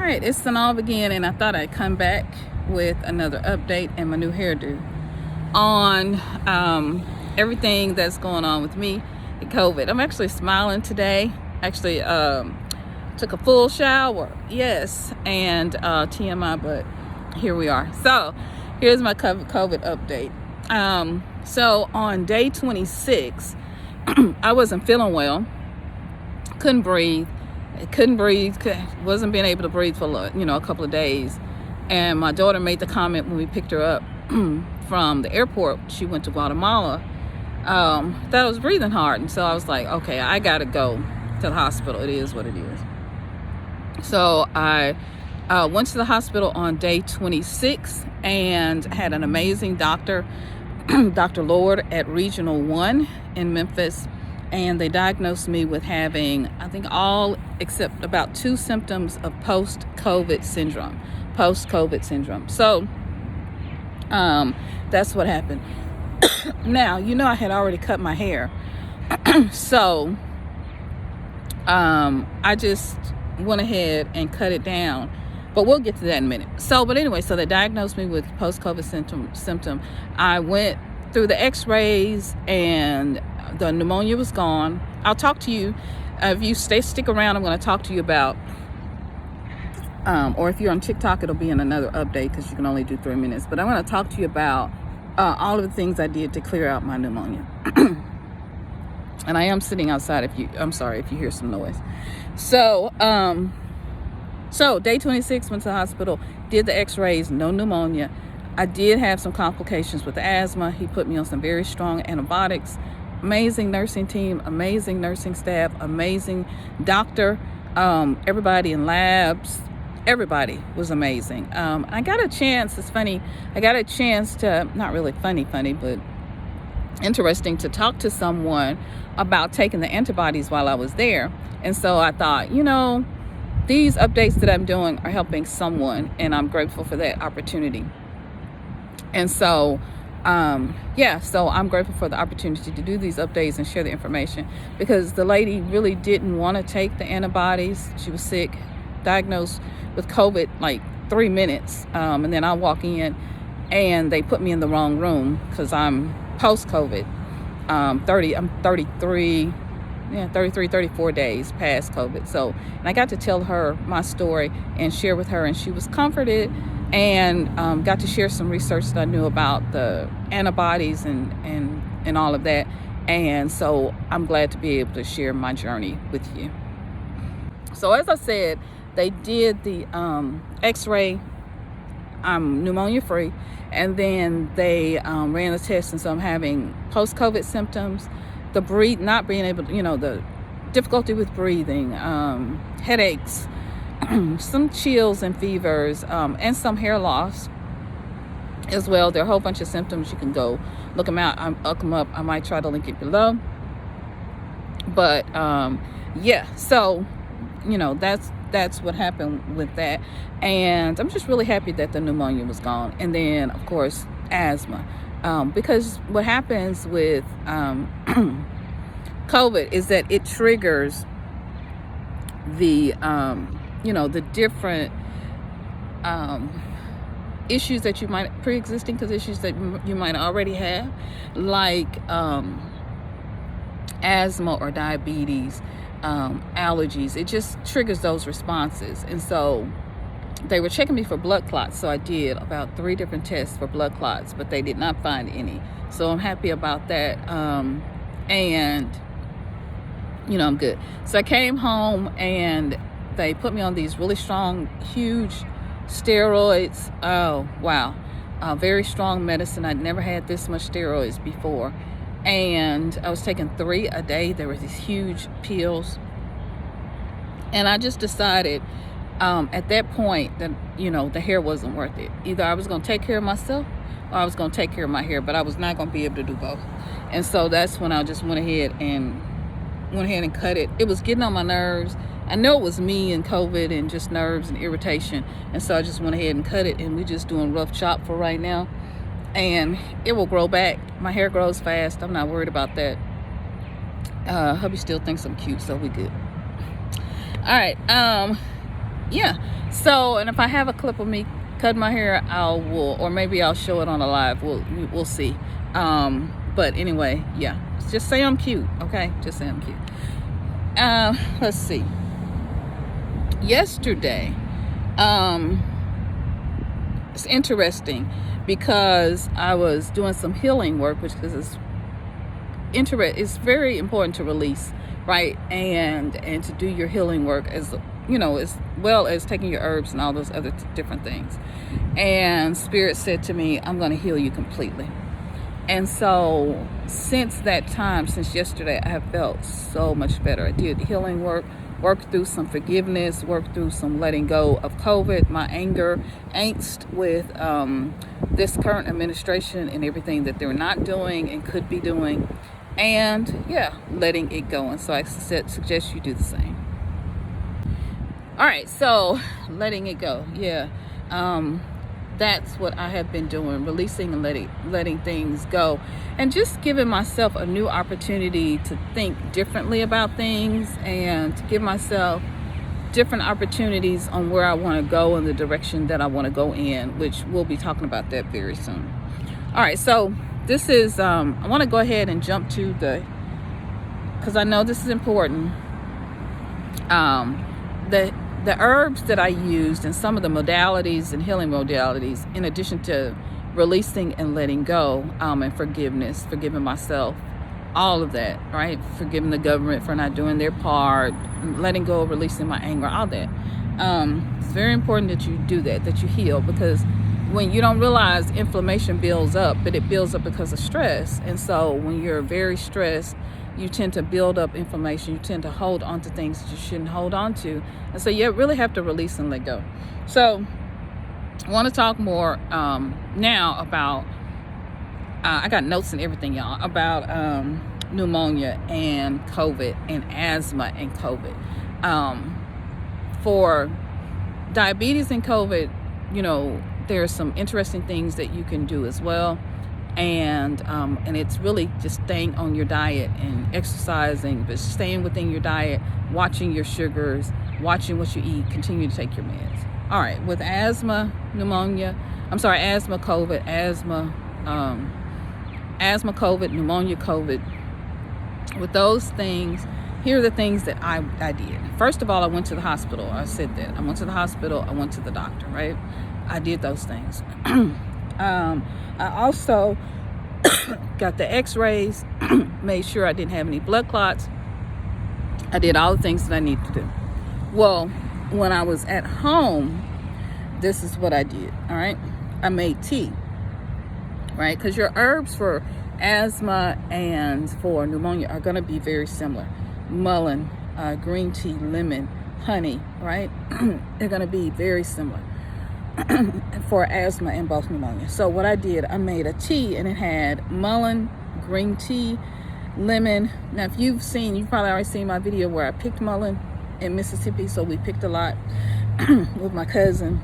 Alright, it's Synolve again, and I thought I'd come back with another update and my new hairdo on everything that's going on with me and COVID. I'm actually smiling today. Actually took a full shower, yes, and TMI, but here we are. So here's my COVID update. So on day 26, I wasn't feeling well, couldn't breathe, wasn't being able to breathe for a couple of days. And my daughter made the comment when we picked her up from the airport. She went to Guatemala, that I was breathing hard, and so I was like, okay, I gotta go to the hospital. It is what it is. So I went to the hospital on day 26 and had an amazing doctor, Dr. Lord at Regional 1 in Memphis. And they diagnosed me with having, I think, all except about 2 symptoms of post-COVID syndrome. So that's what happened. Now, I had already cut my hair. So I just went ahead and cut it down. But we'll get to that in a minute. But anyway, so they diagnosed me with post-COVID symptom. I went through the x-rays and the pneumonia was gone. I'll talk to you, if you stick around, I'm going to talk to you about, or if you're on TikTok, it'll be in another update because you can only do 3 minutes. But I'm going to talk to you about all of the things I did to clear out my pneumonia. And I am sitting outside I'm sorry if you hear some noise. So day 26, went to the hospital, did the x-rays, no pneumonia. I did have some complications with the asthma. He put me on some very strong antibiotics. Amazing nursing team, amazing nursing staff, amazing doctor, everybody in labs, everybody was amazing. I got a chance, it's funny, I got a chance to, not really funny, but interesting, to talk to someone about taking the antibodies while I was there. And so I thought, these updates that I'm doing are helping someone, and I'm grateful for that opportunity. And so so I'm grateful for the opportunity to do these updates and share the information, because the lady really didn't want to take the antibodies. She was sick, diagnosed with COVID like 3 minutes, and then I walk in and they put me in the wrong room because I'm post-COVID. I'm 33, 34 days past COVID. So, and I got to tell her my story and share with her, and she was comforted, and got to share some research that I knew about the antibodies and all of that. And so I'm glad to be able to share my journey with you. So as I said, they did the x-ray. I'm pneumonia free, and then they ran a test, and so I'm having post-COVID symptoms, not being able to, the difficulty with breathing, headaches, some chills and fevers, and some hair loss as well. There are a whole bunch of symptoms. You can go look them out. Look them up. I might try to link it below. But so that's what happened with that. And I'm just really happy that the pneumonia was gone. And then, of course, asthma. Because what happens with COVID is that it triggers the the different issues that you might, pre-existing issues that you might already have, like asthma or diabetes, allergies. It just triggers those responses. And so they were checking me for blood clots. So I did about 3 different tests for blood clots, but they did not find any. So I'm happy about that. And I'm good. So I came home and they put me on these really strong, huge steroids. Oh, wow. Very strong medicine. I'd never had this much steroids before. And I was taking 3 a day. There were these huge pills. And I just decided at that point that, the hair wasn't worth it. Either I was going to take care of myself or I was going to take care of my hair, but I was not going to be able to do both. And so that's when I just went ahead and cut it. It was getting on my nerves. I know it was me and COVID and just nerves and irritation. And so I just went ahead and cut it, and we're just doing rough chop for right now. And it will grow back. My hair grows fast. I'm not worried about that. Hubby still thinks I'm cute, so we good. All right. yeah. So, and if I have a clip of me cutting my hair, or maybe I'll show it on a live. We'll see. But anyway, yeah. Just say I'm cute, okay? Just say I'm cute. Let's see. Yesterday, it's interesting because I was doing some healing work, which is it's very important to release, right? And to do your healing work as well as taking your herbs and all those other different things. And Spirit said to me, I'm going to heal you completely. And so since that time, since yesterday, I have felt so much better. I did healing work, worked through some forgiveness, worked through some letting go of COVID, my anger, angst with this current administration and everything that they're not doing and could be doing. And yeah, letting it go. And so I suggest you do the same. All right, so letting it go. Yeah. That's what I have been doing, releasing and letting things go, and just giving myself a new opportunity to think differently about things and to give myself different opportunities on where I want to go and the direction that I want to go in, which we'll be talking about that very soon. All right, so this is, I want to go ahead and jump to because I know this is important, the herbs that I used and some of the modalities and healing modalities, in addition to releasing and letting go, and forgiveness, forgiving myself, all of that, right? Forgiving the government for not doing their part, letting go, releasing my anger, all that. It's very important that you do that you heal, because when you don't realize, inflammation builds up, but it builds up because of stress. And so when you're very stressed, you tend to build up inflammation. You tend to hold on to things that you shouldn't hold on to. And so you really have to release and let go. So I want to talk more now about, I got notes and everything, y'all, about pneumonia and COVID and asthma and COVID. For diabetes and COVID, there's some interesting things that you can do as well. And it's really just staying on your diet and exercising, but staying within your diet, watching your sugars, watching what you eat, continue to take your meds. All right, with asthma, asthma, COVID, asthma, COVID, pneumonia, COVID. With those things, here are the things that I did. First of all, I went to the hospital. I said that. I went to the hospital. I went to the doctor, right? I did those things. I also got the x-rays, made sure I didn't have any blood clots. I did all the things that I needed to do. Well, when I was at home, this is what I did, all right? I made tea, right? Because your herbs for asthma and for pneumonia are going to be very similar. Mullein, green tea, lemon, honey, right? They're going to be very similar for asthma and both pneumonia. So what I did, I made a tea, and it had mullein, green tea, lemon. Now, if you've probably already seen my video where I picked mullein in Mississippi. So we picked a lot with my cousin.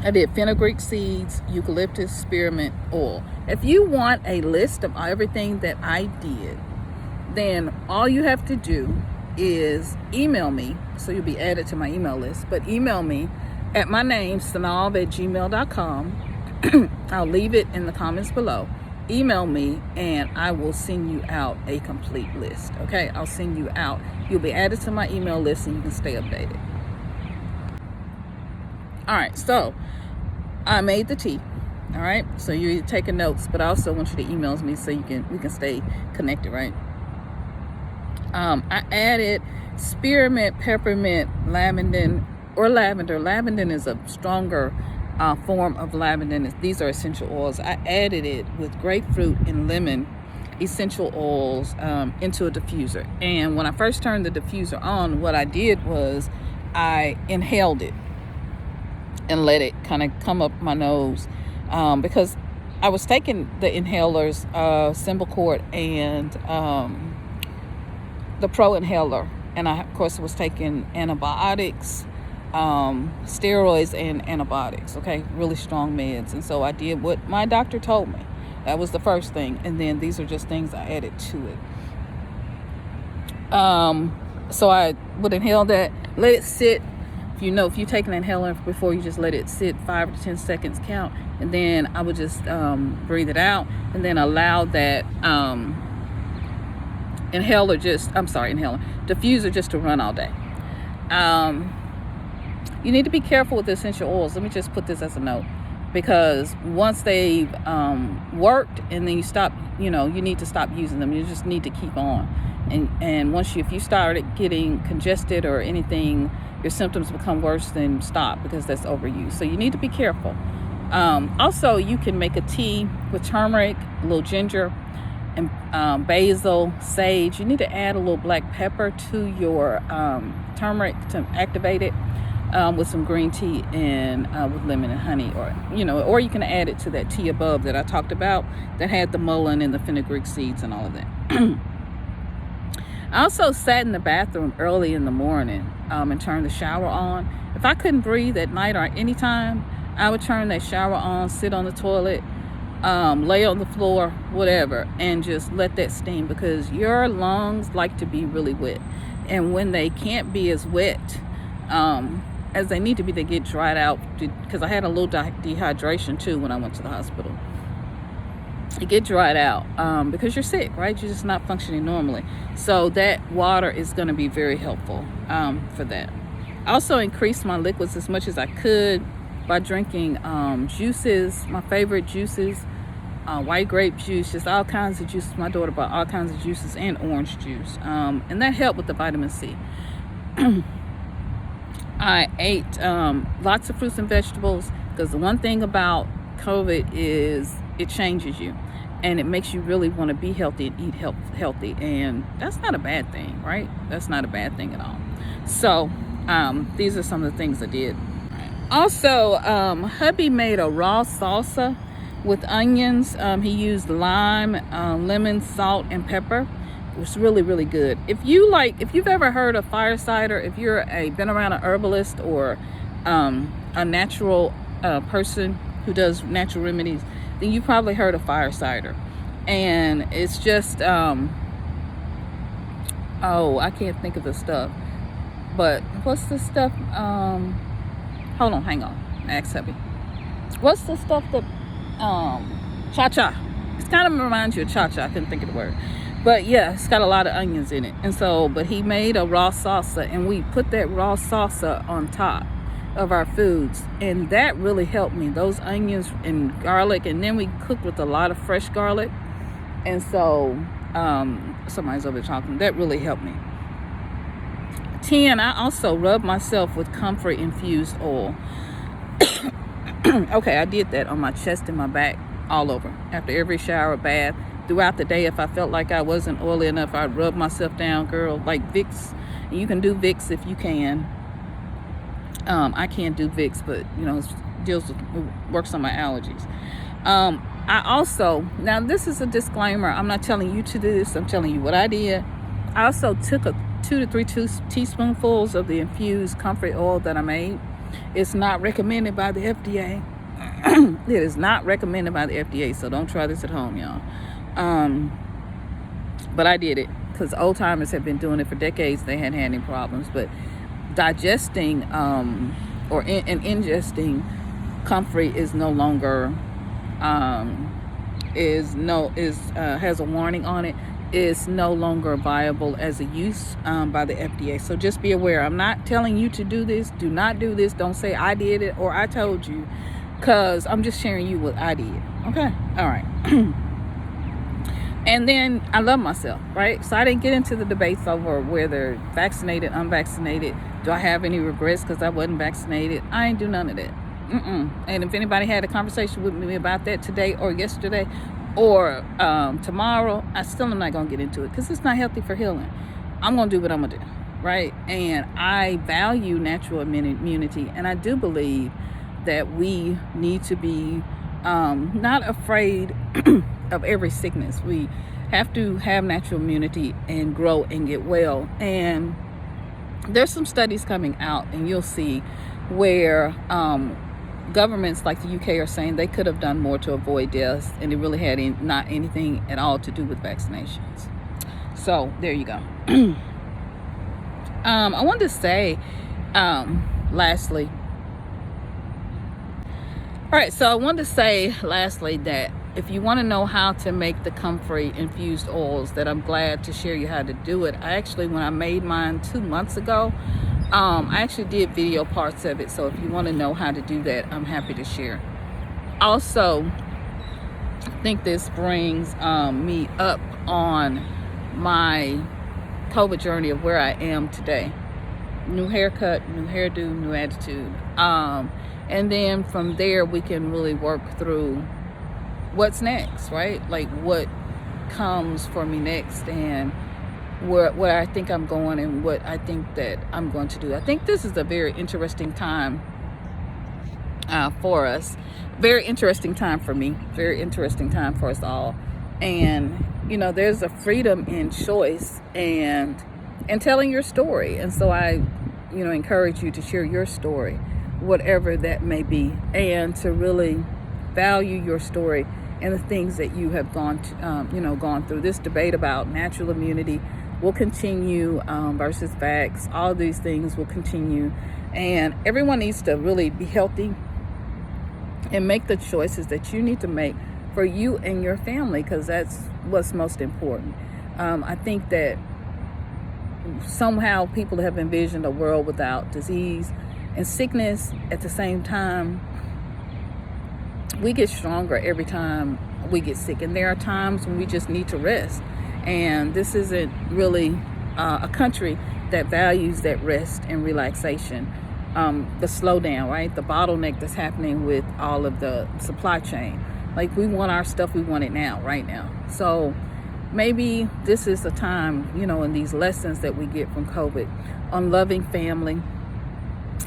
I did fenugreek seeds, eucalyptus, spearmint oil. If you want a list of everything that I did, then all you have to do is email me. So you'll be added to my email list, but email me at my name, Synolve@gmail.com. I'll leave it in the comments below. Email me and I will send you out a complete list. Okay, I'll send you out. You'll be added to my email list and you can stay updated. All right, so I made the tea. All right, so you're taking notes, but I also want you to email me so we can stay connected, right? I added spearmint, peppermint, lavender. Lavender is a stronger form of lavender. These are essential oils. I added it with grapefruit and lemon essential oils into a diffuser. And when I first turned the diffuser on, what I did was I inhaled it and let it kind of come up my nose, because I was taking the inhalers, Symbicort and the Pro inhaler, and I of course was taking antibiotics, steroids and antibiotics, okay, really strong meds. And so I did what my doctor told me. That was the first thing, and then these are just things I added to it. So I would inhale that, let it sit. If if you take an inhaler before, you just let it sit 5 to 10 seconds count, and then I would just breathe it out, and then allow that diffuser just to run all day. You need to be careful with the essential oils. Let me just put this as a note, because once they've worked and then you stop, you need to stop using them. You just need to keep on. And once if you start getting congested or anything, your symptoms become worse, then stop, because that's overuse. So you need to be careful. Also, you can make a tea with turmeric, a little ginger, and basil, sage. You need to add a little black pepper to your turmeric to activate it, with some green tea and with lemon and honey, or you can add it to that tea above that I talked about that had the mullein and the fenugreek seeds and all of that. I also sat in the bathroom early in the morning and turned the shower on. If I couldn't breathe at night or anytime, I would turn that shower on, sit on the toilet, lay on the floor, whatever, and just let that steam, because your lungs like to be really wet. And when they can't be as wet as they need to be, they get dried out, because I had a little dehydration too when I went to the hospital. You get dried out because you're sick, right? You're just not functioning normally. So that water is going to be very helpful for that. I also increased my liquids as much as I could by drinking juices, my favorite juices, white grape juice, just all kinds of juices. My daughter bought all kinds of juices, and orange juice, and that helped with the vitamin C. I ate lots of fruits and vegetables, because the one thing about COVID is it changes you, and it makes you really want to be healthy and eat healthy, and that's not a bad thing, right? That's not a bad thing at all. So these are some of the things I did. Also, hubby made a raw salsa with onions. He used lime, lemon, salt, and pepper. It was really, really good. If you've ever heard of fire cider, if you're been around a herbalist or a natural person who does natural remedies, then you probably heard of fire cider. And it's just I can't think of the stuff, but what's the stuff? Hold on, hang on. Ask hubby. What's the stuff that cha-cha? It kind of reminds you of cha-cha. I couldn't think of the word. But yeah, it's got a lot of onions in it. And so, but he made a raw salsa, and we put that raw salsa on top of our foods, and that really helped me. Those onions and garlic, and then we cooked with a lot of fresh garlic. And so somebody's over there talking. That really helped me. 10, I also rubbed myself with comfrey infused oil. Okay, I did that on my chest and my back, all over, after every shower, bath. Throughout the day, if I felt like I wasn't oily enough, I'd rub myself down, girl, like Vicks. And you can do Vicks if you can. I can't do Vicks, but it works on my allergies. I also, now this is a disclaimer, I'm not telling you to do this, I'm telling you what I did. I also took 2 to 3 teaspoonfuls of the infused comfrey oil that I made. It's not recommended by the FDA. It is not recommended by the FDA, so don't try this at home, y'all. But I did it because old timers have been doing it for decades. They hadn't had any problems. But digesting or ingesting comfrey is no longer has a warning on it. Is no longer viable as a use by the FDA. So just be aware. I'm not telling you to do this. Do not do this. Don't say I did it or I told you, because I'm just sharing you what I did. Okay? All right. And then I love myself, right? So I didn't get into the debates over whether vaccinated, unvaccinated. Do I have any regrets because I wasn't vaccinated? I ain't do none of that. And if anybody had a conversation with me about that today or yesterday or tomorrow, I still am not going to get into it because it's not healthy for healing. I'm going to do what I'm going to do, right? And I value natural immunity, and I do believe that we need to be not afraid of every sickness. We have to have natural immunity and grow and get well. And there's some studies coming out, and you'll see where governments like the UK are saying they could have done more to avoid deaths, and it really had not anything at all to do with vaccinations. So there you go. I wanted to say lastly, all right, so I wanted to say lastly that if you want to know how to make the comfrey infused oils, that I'm glad to share you how to do it. I actually, when I made mine 2 months ago, I actually did video parts of it. So if you want to know how to do that, I'm happy to share. Also, I think this brings me up on my COVID journey of where I am today. New haircut, new hairdo, new attitude. And then from there, we can really work through what's next, right? Like what comes for me next, and where I think I'm going, and what I think that I'm going to do. I think this is a very interesting time for us. Very interesting time for me. Very interesting time for us all. And, you know, there's a freedom in choice and telling your story. And so I, you know, encourage you to share your story, whatever that may be, and to really value your story and the things that you have gone through. This debate about natural immunity will continue versus facts. All these things will continue, and everyone needs to really be healthy and make the choices that you need to make for you and your family, because that's what's most important. I think that somehow people have envisioned a world without disease and sickness. At the same time, we get stronger every time we get sick, and there are times when we just need to rest. And this isn't really a country that values that rest and relaxation. The slowdown, right? The bottleneck that's happening with all of the supply chain. Like, we want our stuff, we want it now, right now. So maybe this is the time, you know, in these lessons that we get from COVID, on loving family,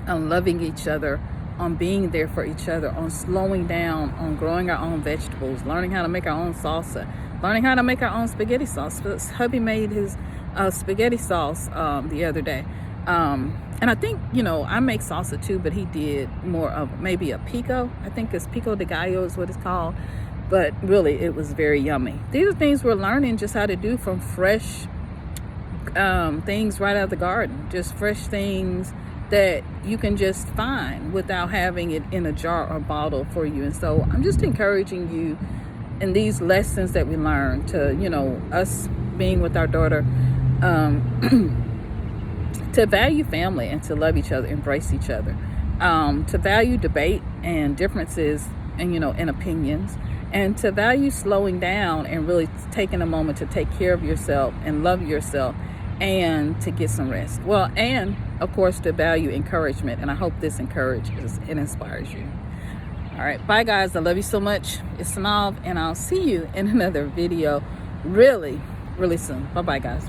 on loving each other, on being there for each other, on slowing down, on growing our own vegetables, learning how to make our own salsa, learning how to make our own spaghetti sauce. Hubby made his spaghetti sauce the other day. And I think, you know, I make salsa too, but he did more of maybe a pico. I think it's pico de gallo is what it's called. But really, it was very yummy. These are things we're learning just how to do from fresh things right out of the garden. Just fresh things that you can just find without having it in a jar or bottle for you. And so I'm just encouraging you in these lessons that we learn to, you know, us being with our daughter, to value family and to love each other, embrace each other, to value debate and differences and, you know, and opinions, and to value slowing down and really taking a moment to take care of yourself and love yourself, and to get some rest. Well, and of course, to value encouragement. And I hope this encourages and inspires you. All right, bye guys. I love you so much. It's Synolve, and I'll see you in another video really, really soon. Bye-bye, guys.